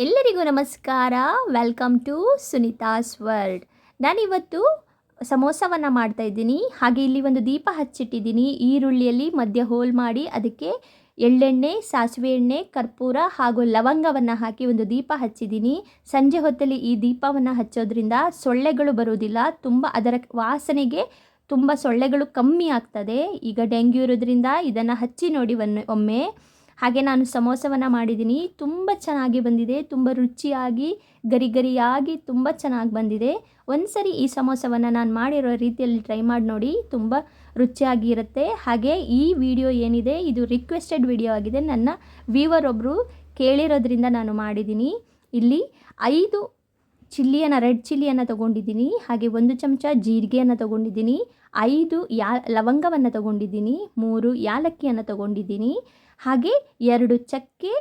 ಎಲ್ಲರಿಗೂ ನಮಸ್ಕಾರ. Welcome to Sunita's world. ನಾನಿವತ್ತು ಸಮೋಸವನ್ನು ಮಾಡ್ತಾಯಿದ್ದೀನಿ. ಹಾಗೆ ಇಲ್ಲಿ ಒಂದು ದೀಪ ಹಚ್ಚಿಟ್ಟಿದ್ದೀನಿ. ಈರುಳ್ಳಿಯಲ್ಲಿ ಮಧ್ಯ ಹೋಲ್ ಮಾಡಿ ಅದಕ್ಕೆ ಎಳ್ಳೆಣ್ಣೆ, ಸಾಸಿವೆ ಎಣ್ಣೆ, ಕರ್ಪೂರ ಹಾಗೂ ಲವಂಗವನ್ನು ಹಾಕಿ ಒಂದು ದೀಪ ಹಚ್ಚಿದ್ದೀನಿ. ಸಂಜೆ ಹೊತ್ತಲ್ಲಿ ಈ ದೀಪವನ್ನು ಹಚ್ಚೋದ್ರಿಂದ ಸೊಳ್ಳೆಗಳು ಬರೋದಿಲ್ಲ. ತುಂಬ ಅದರ ವಾಸನೆಗೆ ತುಂಬ ಸೊಳ್ಳೆಗಳು ಕಮ್ಮಿ ಆಗ್ತದೆ. ಈಗ ಡೆಂಗ್ಯೂ ಇರೋದ್ರಿಂದ ಇದನ್ನು ಹಚ್ಚಿ ನೋಡಿ ಒಮ್ಮೆ. ಹಾಗೆ ನಾನು ಸಮೋಸವನ್ನು ಮಾಡಿದ್ದೀನಿ. ತುಂಬ ಚೆನ್ನಾಗಿ ಬಂದಿದೆ. ತುಂಬ ರುಚಿಯಾಗಿ ಗರಿ ಗರಿಯಾಗಿ ತುಂಬ ಚೆನ್ನಾಗಿ ಬಂದಿದೆ. ಒಂದು ಸರಿ ಈ ಸಮೋಸವನ್ನು ನಾನು ಮಾಡಿರೋ ರೀತಿಯಲ್ಲಿ ಟ್ರೈ ಮಾಡಿ ನೋಡಿ. ತುಂಬ ರುಚಿಯಾಗಿರುತ್ತೆ. ಹಾಗೆ ಈ ವಿಡಿಯೋ ಏನಿದೆ ಇದು ರಿಕ್ವೆಸ್ಟೆಡ್ ವಿಡಿಯೋ ಆಗಿದೆ. ನನ್ನ ವ್ಯೂವರ್ ಒಬ್ಬರು ಕೇಳಿರೋದ್ರಿಂದ ನಾನು ಮಾಡಿದ್ದೀನಿ. ಇಲ್ಲಿ 5 ರೆಡ್ ಚಿಲ್ಲಿಯನ್ನು ತೊಗೊಂಡಿದ್ದೀನಿ. ಹಾಗೆ 1 ಚಮಚ ಜೀರಿಗೆಯನ್ನು ತೊಗೊಂಡಿದ್ದೀನಿ. 5 ಲವಂಗವನ್ನು ತೊಗೊಂಡಿದ್ದೀನಿ. 3 ಯಾಲಕ್ಕಿಯನ್ನು ತೊಗೊಂಡಿದ್ದೀನಿ. ಹಾಗೆ 2 ಚಕ್ಕೆ,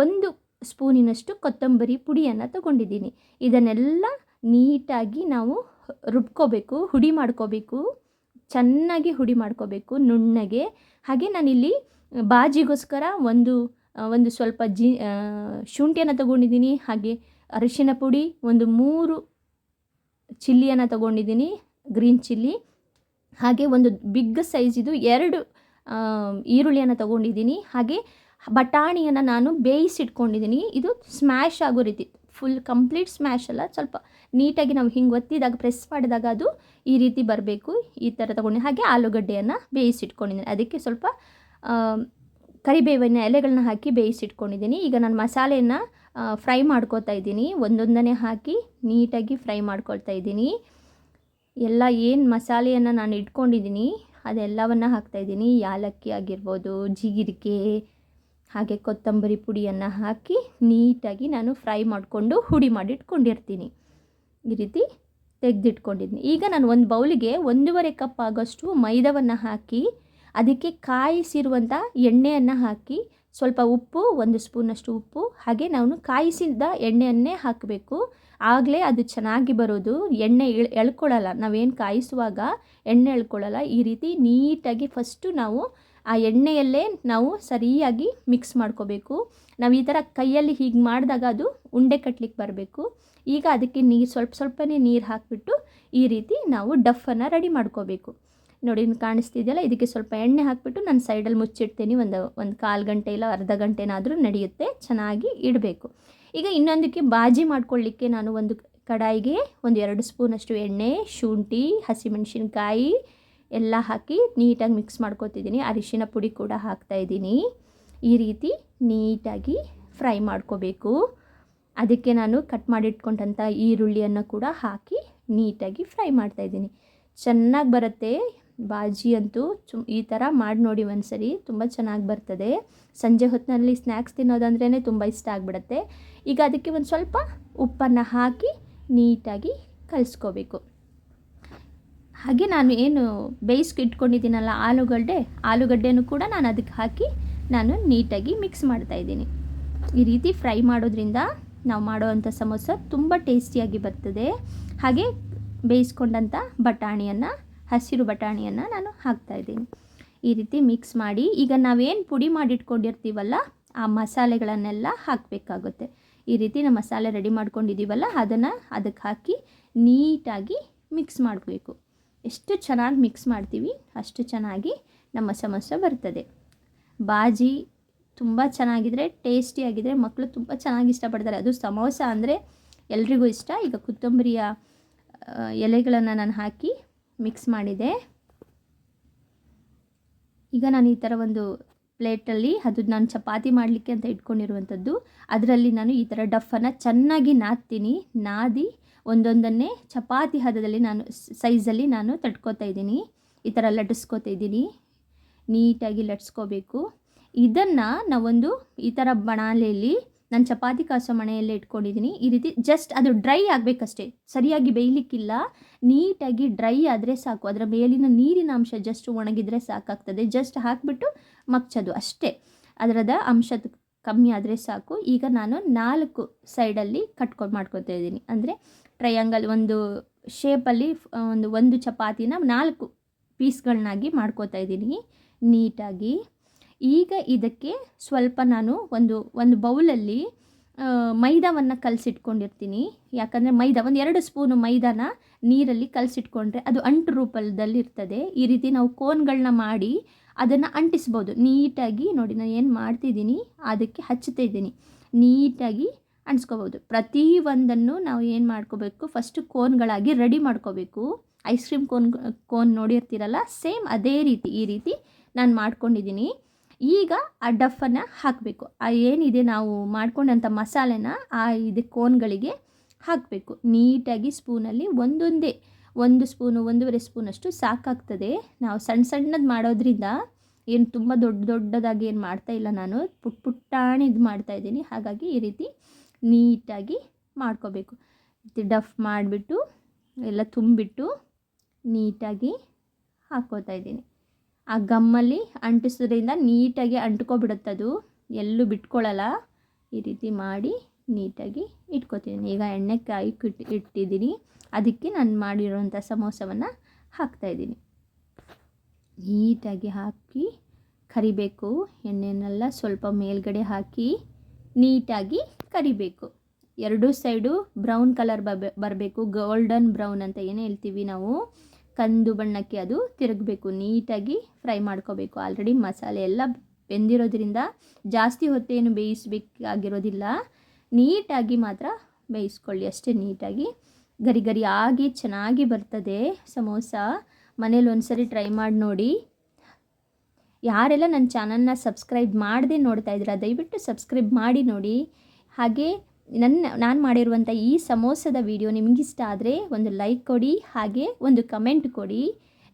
1 ಸ್ಪೂನಿನಷ್ಟು ಕೊತ್ತಂಬರಿ ಪುಡಿಯನ್ನು ತೊಗೊಂಡಿದ್ದೀನಿ. ಇದನ್ನೆಲ್ಲ ನೀಟಾಗಿ ನಾವು ರುಬ್ಕೋಬೇಕು, ಹುಡಿ ಮಾಡ್ಕೋಬೇಕು. ಚೆನ್ನಾಗಿ ಹುಡಿ ಮಾಡ್ಕೋಬೇಕು ನುಣ್ಣಗೆ. ಹಾಗೆ ನಾನಿಲ್ಲಿ ಬಾಜಿಗೋಸ್ಕರ ಒಂದು ಸ್ವಲ್ಪ ಶುಂಠಿಯನ್ನು ತೊಗೊಂಡಿದ್ದೀನಿ. ಹಾಗೆ ಅರಿಶಿನ ಪುಡಿ 3 ಚಿಲ್ಲಿಯನ್ನು ತೊಗೊಂಡಿದ್ದೀನಿ, ಗ್ರೀನ್ ಚಿಲ್ಲಿ. ಹಾಗೆ ಒಂದು ಬಿಗ್ ಸೈಜಿದು 2 ಈರುಳ್ಳಿಯನ್ನು ತೊಗೊಂಡಿದ್ದೀನಿ. ಹಾಗೆ ಬಟಾಣಿಯನ್ನು ನಾನು ಬೇಯಿಸಿಟ್ಕೊಂಡಿದ್ದೀನಿ. ಇದು ಸ್ಮ್ಯಾಶ್ ಆಗೋ ರೀತಿ, ಫುಲ್ ಕಂಪ್ಲೀಟ್ ಸ್ಮ್ಯಾಶ್ ಅಲ್ಲ, ಸ್ವಲ್ಪ ನೀಟಾಗಿ ನಾವು ಹಿಂಗೆ ಒತ್ತಿದಾಗ ಪ್ರೆಸ್ ಮಾಡಿದಾಗ ಅದು ಈ ರೀತಿ ಬರಬೇಕು. ಈ ಥರ ತೊಗೊಂಡು ಹಾಗೆ ಆಲೂಗಡ್ಡೆಯನ್ನು ಬೇಯಿಸಿಟ್ಕೊಂಡಿದ್ದೀನಿ. ಅದಕ್ಕೆ ಸ್ವಲ್ಪ ಕರಿಬೇವಿನ ಎಲೆಗಳನ್ನ ಹಾಕಿ ಬೇಯಿಸಿಟ್ಕೊಂಡಿದ್ದೀನಿ. ಈಗ ನಾನು ಮಸಾಲೆಯನ್ನು ಫ್ರೈ ಮಾಡ್ಕೊತಾ ಇದ್ದೀನಿ. ಒಂದೊಂದನೇ ಹಾಕಿ ನೀಟಾಗಿ ಫ್ರೈ ಮಾಡ್ಕೊಳ್ತಾ ಇದ್ದೀನಿ. ಎಲ್ಲ ಏನು ಮಸಾಲೆಯನ್ನು ನಾನು ಇಟ್ಕೊಂಡಿದ್ದೀನಿ ಅದೆಲ್ಲವನ್ನು ಹಾಕ್ತಾಯಿದ್ದೀನಿ. ಯಾಲಕ್ಕಿ ಆಗಿರ್ಬೋದು, ಜೀರಿಗೆ, ಹಾಗೆ ಕೊತ್ತಂಬರಿ ಪುಡಿಯನ್ನು ಹಾಕಿ ನೀಟಾಗಿ ನಾನು ಫ್ರೈ ಮಾಡಿಕೊಂಡು ಹುಡಿ ಮಾಡಿ ಇಟ್ಕೊಂಡಿರ್ತೀನಿ. ಈ ರೀತಿ ತೆಗೆದಿಟ್ಕೊಂಡಿದ್ದೀನಿ. ಈಗ ನಾನು ಒಂದು ಬೌಲಿಗೆ 1.5 ಕಪ್ ಆಗೋಷ್ಟು ಮೈದಾವನ್ನು ಹಾಕಿ ಅದಕ್ಕೆ ಕಾಯಿಸಿರುವಂಥ ಎಣ್ಣೆಯನ್ನು ಹಾಕಿ ಸ್ವಲ್ಪ ಉಪ್ಪು, 1 ಸ್ಪೂನಷ್ಟು ಉಪ್ಪು, ಹಾಗೆ ನಾವು ಕಾಯಿಸಿದ ಎಣ್ಣೆಯನ್ನೇ ಹಾಕಬೇಕು. ಆಗಲೇ ಅದು ಚೆನ್ನಾಗಿ ಬರೋದು. ಎಣ್ಣೆ ಎಳ್ಕೊಳ್ಳಲ್ಲ, ನಾವೇನು ಕಾಯಿಸುವಾಗ ಎಣ್ಣೆ ಎಳ್ಕೊಳ್ಳಲ್ಲ. ಈ ರೀತಿ ನೀಟಾಗಿ ಫಸ್ಟು ನಾವು ಆ ಎಣ್ಣೆಯಲ್ಲೇ ನಾವು ಸರಿಯಾಗಿ ಮಿಕ್ಸ್ ಮಾಡ್ಕೋಬೇಕು. ನಾವು ಈ ಥರ ಕೈಯಲ್ಲಿ ಹೀಗೆ ಮಾಡಿದಾಗ ಅದು ಉಂಡೆ ಕಟ್ಟಲಿಕ್ಕೆ ಬರಬೇಕು. ಈಗ ಅದಕ್ಕೆ ಸ್ವಲ್ಪನೇ ನೀರು ಹಾಕಿಬಿಟ್ಟು ಈ ರೀತಿ ನಾವು ಡಫನ್ನು ರೆಡಿ ಮಾಡ್ಕೋಬೇಕು. ನೋಡಿ ಕಾಣಿಸ್ತಿದೆಯಲ್ಲ, ಇದಕ್ಕೆ ಸ್ವಲ್ಪ ಎಣ್ಣೆ ಹಾಕಿಬಿಟ್ಟು ನಾನು ಸೈಡಲ್ಲಿ ಮುಚ್ಚಿಡ್ತೀನಿ. ಒಂದು ಕಾಲು ಗಂಟೆ ಇಲ್ಲ ಅರ್ಧ ಗಂಟೆನಾದರೂ ನಡೆಯುತ್ತೆ. ಚೆನ್ನಾಗಿ ಇಡಬೇಕು. ಈಗ ಇನ್ನೊಂದಕ್ಕೆ ಬಾಜಿ ಮಾಡ್ಕೊಳ್ಳಿಕ್ಕೆ ನಾನು ಒಂದು ಕಡಾಯಿಗೆ 2 ಸ್ಪೂನಷ್ಟು ಎಣ್ಣೆ, ಶುಂಠಿ, ಹಸಿಮೆಣಸಿನ್ಕಾಯಿ ಎಲ್ಲ ಹಾಕಿ ನೀಟಾಗಿ ಮಿಕ್ಸ್ ಮಾಡ್ಕೊತಿದ್ದೀನಿ. ಅರಿಶಿನ ಪುಡಿ ಕೂಡ ಹಾಕ್ತಾಯಿದ್ದೀನಿ. ಈ ರೀತಿ ನೀಟಾಗಿ ಫ್ರೈ ಮಾಡ್ಕೋಬೇಕು. ಅದಕ್ಕೆ ನಾನು ಕಟ್ ಮಾಡಿಟ್ಕೊಂಡಂಥ ಈರುಳ್ಳಿಯನ್ನು ಕೂಡ ಹಾಕಿ ನೀಟಾಗಿ ಫ್ರೈ ಮಾಡ್ತಾಯಿದ್ದೀನಿ. ಚೆನ್ನಾಗಿ ಬರುತ್ತೆ ಬಾಜಿ ಅಂತೂ. ಈ ಥರ ಮಾಡಿ ನೋಡಿ ಒಂದ್ಸರಿ, ತುಂಬ ಚೆನ್ನಾಗಿ ಬರ್ತದೆ. ಸಂಜೆ ಹೊತ್ತಿನಲ್ಲಿ ಸ್ನ್ಯಾಕ್ಸ್ ತಿನ್ನೋದಂದ್ರೇ ತುಂಬ ಇಷ್ಟ ಆಗಿಬಿಡುತ್ತೆ. ಈಗ ಅದಕ್ಕೆ ಒಂದು ಸ್ವಲ್ಪ ಉಪ್ಪನ್ನು ಹಾಕಿ ನೀಟಾಗಿ ಕಲಿಸ್ಕೋಬೇಕು. ಹಾಗೆ ನಾನು ಏನು ಬೇಯಿಸ್ಕಿಟ್ಕೊಂಡಿದ್ದೀನಲ್ಲ ಆಲೂಗಡ್ಡೆನೂ ಕೂಡ ನಾನು ಅದಕ್ಕೆ ಹಾಕಿ ನಾನು ನೀಟಾಗಿ ಮಿಕ್ಸ್ ಮಾಡ್ತಾಯಿದ್ದೀನಿ. ಈ ರೀತಿ ಫ್ರೈ ಮಾಡೋದ್ರಿಂದ ನಾವು ಮಾಡೋವಂಥ ಸಮೋಸ ತುಂಬ ಟೇಸ್ಟಿಯಾಗಿ ಬರ್ತದೆ. ಹಾಗೆ ಬೇಯಿಸ್ಕೊಂಡಂಥ ಹಸಿರು ಬಟಾಣಿಯನ್ನು ನಾನು ಹಾಕ್ತಾಯಿದ್ದೀನಿ. ಈ ರೀತಿ ಮಿಕ್ಸ್ ಮಾಡಿ ಈಗ ನಾವೇನು ಪುಡಿ ಮಾಡಿಟ್ಕೊಂಡಿರ್ತೀವಲ್ಲ ಆ ಮಸಾಲೆಗಳನ್ನೆಲ್ಲ ಹಾಕಬೇಕಾಗುತ್ತೆ. ಈ ರೀತಿ ನಾವು ಮಸಾಲೆ ರೆಡಿ ಮಾಡ್ಕೊಂಡಿದ್ದೀವಲ್ಲ ಅದನ್ನು ಅದಕ್ಕೆ ಹಾಕಿ ನೀಟಾಗಿ ಮಿಕ್ಸ್ ಮಾಡಬೇಕು. ಎಷ್ಟು ಚೆನ್ನಾಗಿ ಮಿಕ್ಸ್ ಮಾಡ್ತೀವಿ ಅಷ್ಟು ಚೆನ್ನಾಗಿ ನಮ್ಮ ಸಮೋಸ ಬರ್ತದೆ. ಬಾಜಿ ತುಂಬ ಚೆನ್ನಾಗಿದ್ರೆ, ಟೇಸ್ಟಿಯಾಗಿದ್ದರೆ ಮಕ್ಕಳು ತುಂಬ ಚೆನ್ನಾಗಿ ಇಷ್ಟಪಡ್ತಾರೆ. ಅದು ಸಮೋಸ ಅಂದರೆ ಎಲ್ರಿಗೂ ಇಷ್ಟ. ಈಗ ಕೊತ್ತಂಬರಿಯ ಎಲೆಗಳನ್ನು ನಾನು ಹಾಕಿ ಮಿಕ್ಸ್ ಮಾಡಿದೆ. ಈಗ ನಾನು ಈ ಥರ ಒಂದು ಪ್ಲೇಟಲ್ಲಿ ಅದು ನಾನು ಚಪಾತಿ ಮಾಡಲಿಕ್ಕೆ ಅಂತ ಇಟ್ಕೊಂಡಿರುವಂಥದ್ದು, ಅದರಲ್ಲಿ ನಾನು ಈ ಥರ ಡಫನ್ನು ಚೆನ್ನಾಗಿ ನಾದಿ ಒಂದೊಂದನ್ನೇ ಚಪಾತಿ ಹದದಲ್ಲಿ ಸೈಜಲ್ಲಿ ನಾನು ತಟ್ಕೋತಾ ಇದ್ದೀನಿ. ಈ ಥರ ಲಟ್ಟಿಸ್ಕೋತಾ ಇದ್ದೀನಿ. ನೀಟಾಗಿ ಲಟ್ಸ್ಕೋಬೇಕು. ಇದನ್ನು ನಾವೊಂದು ಈ ಥರ ಬಣಾಲೆಯಲ್ಲಿ ನಾನು ಚಪಾತಿ ಕಾಸೋ ಮಣೆಯಲ್ಲೇ ಇಟ್ಕೊಂಡಿದ್ದೀನಿ. ಈ ರೀತಿ ಜಸ್ಟ್ ಅದು ಡ್ರೈ ಆಗಬೇಕಷ್ಟೇ, ಸರಿಯಾಗಿ ಬೇಯಲಿಕ್ಕಿಲ್ಲ. ನೀಟಾಗಿ ಡ್ರೈ ಆದರೆ ಸಾಕು. ಅದರ ಮೇಲಿನ ನೀರಿನ ಅಂಶ ಜಸ್ಟ್ ಒಣಗಿದರೆ ಸಾಕಾಗ್ತದೆ. ಜಸ್ಟ್ ಹಾಕಿಬಿಟ್ಟು ಮಗ್ಚೋದು ಅಷ್ಟೇ. ಅದರದ ಅಂಶ ಕಮ್ಮಿ ಆದರೆ ಸಾಕು. ಈಗ ನಾನು 4 ಸೈಡಲ್ಲಿ ಮಾಡ್ಕೊತಾ ಇದ್ದೀನಿ. ಅಂದರೆ ಟ್ರಯಾಂಗಲ್ ಒಂದು ಶೇಪಲ್ಲಿ ಒಂದು ಚಪಾತಿನ 4 ಪೀಸ್ಗಳನ್ನಾಗಿ ಮಾಡ್ಕೋತಾ ಇದ್ದೀನಿ ನೀಟಾಗಿ. ಈಗ ಇದಕ್ಕೆ ಸ್ವಲ್ಪ ನಾನು ಒಂದು ಬೌಲಲ್ಲಿ ಮೈದಾವನ್ನು ಕಲಸಿಟ್ಕೊಂಡಿರ್ತೀನಿ. ಯಾಕಂದರೆ ಮೈದಾ ಒಂದು 2 ಸ್ಪೂನು ಮೈದಾನ ನೀರಲ್ಲಿ ಕಲಸಿಟ್ಕೊಂಡ್ರೆ ಅದು ಅಂಟು ರೂಪದಲ್ಲಿರ್ತದೆ. ಈ ರೀತಿ ನಾವು ಕೋನ್ಗಳನ್ನ ಮಾಡಿ ಅದನ್ನು ಅಂಟಿಸ್ಬೋದು ನೀಟಾಗಿ. ನೋಡಿ ನಾನು ಏನು ಮಾಡ್ತಿದ್ದೀನಿ, ಅದಕ್ಕೆ ಹಚ್ತಾ ಇದ್ದೀನಿ, ನೀಟಾಗಿ ಅಂಟಿಸ್ಕೋಬೋದು. ಪ್ರತಿಯೊಂದನ್ನು ನಾವು ಏನು ಮಾಡ್ಕೋಬೇಕು, ಫಸ್ಟು ಕೋನ್ಗಳಾಗಿ ರೆಡಿ ಮಾಡ್ಕೋಬೇಕು. ಐಸ್ ಕ್ರೀಮ್ ಕೋನ್ ನೋಡಿರ್ತೀರಲ್ಲ, ಸೇಮ್ ಅದೇ ರೀತಿ ಈ ರೀತಿ ನಾನು ಮಾಡ್ಕೊಂಡಿದ್ದೀನಿ. ಈಗ ಆ ಡಫನ್ನು ಹಾಕಬೇಕು. ಏನಿದೆ ನಾವು ಮಾಡ್ಕೊಂಡಂಥ ಮಸಾಲೆನ ಇದು ಕೋನ್ಗಳಿಗೆ ಹಾಕಬೇಕು. ನೀಟಾಗಿ ಸ್ಪೂನಲ್ಲಿ ಒಂದೊಂದೇ 1 ಸ್ಪೂನು 1.5 ಸ್ಪೂನಷ್ಟು ಸಾಕಾಗ್ತದೆ. ನಾವು ಸಣ್ಣದು ಮಾಡೋದ್ರಿಂದ ಏನು ತುಂಬ ದೊಡ್ಡದಾಗಿ ಏನು ಮಾಡ್ತಾಯಿಲ್ಲ, ನಾನು ಪುಟ್ಟಾಣಿ ಇದು ಮಾಡ್ತಾಯಿದ್ದೀನಿ. ಹಾಗಾಗಿ ಈ ರೀತಿ ನೀಟಾಗಿ ಮಾಡ್ಕೋಬೇಕು. ಡಫ್ ಮಾಡಿಬಿಟ್ಟು ಎಲ್ಲ ತುಂಬಿಟ್ಟು ನೀಟಾಗಿ ಹಾಕ್ಕೋತಾ ಇದ್ದೀನಿ. ಆ ಗಮ್ಮಲ್ಲಿ ಅಂಟಿಸೋದ್ರಿಂದ ನೀಟಾಗಿ ಅಂಟ್ಕೊಬಿಡುತ್ತದು, ಎಲ್ಲೂ ಬಿಟ್ಕೊಳ್ಳಲ್ಲ. ಈ ರೀತಿ ಮಾಡಿ ನೀಟಾಗಿ ಇಟ್ಕೊತೀನಿ. ಈಗ ಎಣ್ಣೆ ಇಟ್ಟಿದ್ದೀನಿ, ಅದಕ್ಕೆ ನಾನು ಮಾಡಿರೋಂಥ ಸಮೋಸವನ್ನು ಹಾಕ್ತಾಯಿದ್ದೀನಿ. ನೀಟಾಗಿ ಹಾಕಿ ಕರಿಬೇಕು. ಎಣ್ಣೆನೆಲ್ಲ ಸ್ವಲ್ಪ ಮೇಲ್ಗಡೆ ಹಾಕಿ ನೀಟಾಗಿ ಕರಿಬೇಕು. 2 ಸೈಡು ಬ್ರೌನ್ ಕಲರ್ ಬರಬೇಕು. ಗೋಲ್ಡನ್ ಬ್ರೌನ್ ಅಂತ ಏನು ಹೇಳ್ತೀವಿ ನಾವು, ಕಂದು ಬಣ್ಣಕ್ಕೆ ಅದು ತಿರುಗಬೇಕು. ನೀಟಾಗಿ ಫ್ರೈ ಮಾಡ್ಕೋಬೇಕು. ಆಲ್ರೆಡಿ ಮಸಾಲೆ ಎಲ್ಲ ಬೆಂದಿರೋದ್ರಿಂದ ಜಾಸ್ತಿ ಹೊತ್ತೇನು ಬೇಯಿಸಬೇಕಾಗಿರೋದಿಲ್ಲ. ನೀಟಾಗಿ ಮಾತ್ರ ಬೇಯಿಸ್ಕೊಳ್ಳಿ ಅಷ್ಟೇ. ನೀಟಾಗಿ ಗರಿ ಆಗಿ ಚೆನ್ನಾಗಿ ಬರ್ತದೆ ಸಮೋಸ. ಮನೇಲಿ ಒಂದ್ಸರಿ ಟ್ರೈ ಮಾಡಿ ನೋಡಿ. ಯಾರೆಲ್ಲ ನನ್ನ ಚಾನಲ್ನ ಸಬ್ಸ್ಕ್ರೈಬ್ ಮಾಡದೆ ನೋಡ್ತಾ ಇದ್ದೀರಾ, ದಯವಿಟ್ಟು ಸಬ್ಸ್ಕ್ರೈಬ್ ಮಾಡಿ ನೋಡಿ. ಹಾಗೆ ನಾನು ಮಾಡಿರುವಂಥ ಈ ಸಮೋಸದ ವಿಡಿಯೋ ನಿಮಗಿಷ್ಟ ಆದರೆ ಒಂದು ಲೈಕ್ ಕೊಡಿ, ಹಾಗೆ ಒಂದು ಕಮೆಂಟ್ ಕೊಡಿ.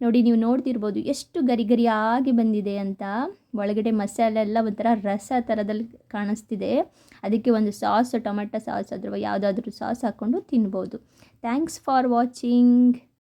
ನೋಡಿ, ನೀವು ನೋಡ್ತಿರ್ಬೋದು ಎಷ್ಟು ಗರಿಯಾಗಿ ಬಂದಿದೆ ಅಂತ. ಒಳಗಡೆ ಮಸಾಲೆ ಎಲ್ಲ ಒಂಥರ ರಸ ಥರದಲ್ಲಿ ಕಾಣಿಸ್ತಿದೆ. ಅದಕ್ಕೆ ಒಂದು ಸಾಸ್, ಟೊಮೆಟೊ ಸಾಸ್ ಅಥವಾ ಯಾವುದಾದ್ರೂ ಸಾಸ್ ಹಾಕ್ಕೊಂಡು ತಿನ್ಬೋದು. Thanks for watching.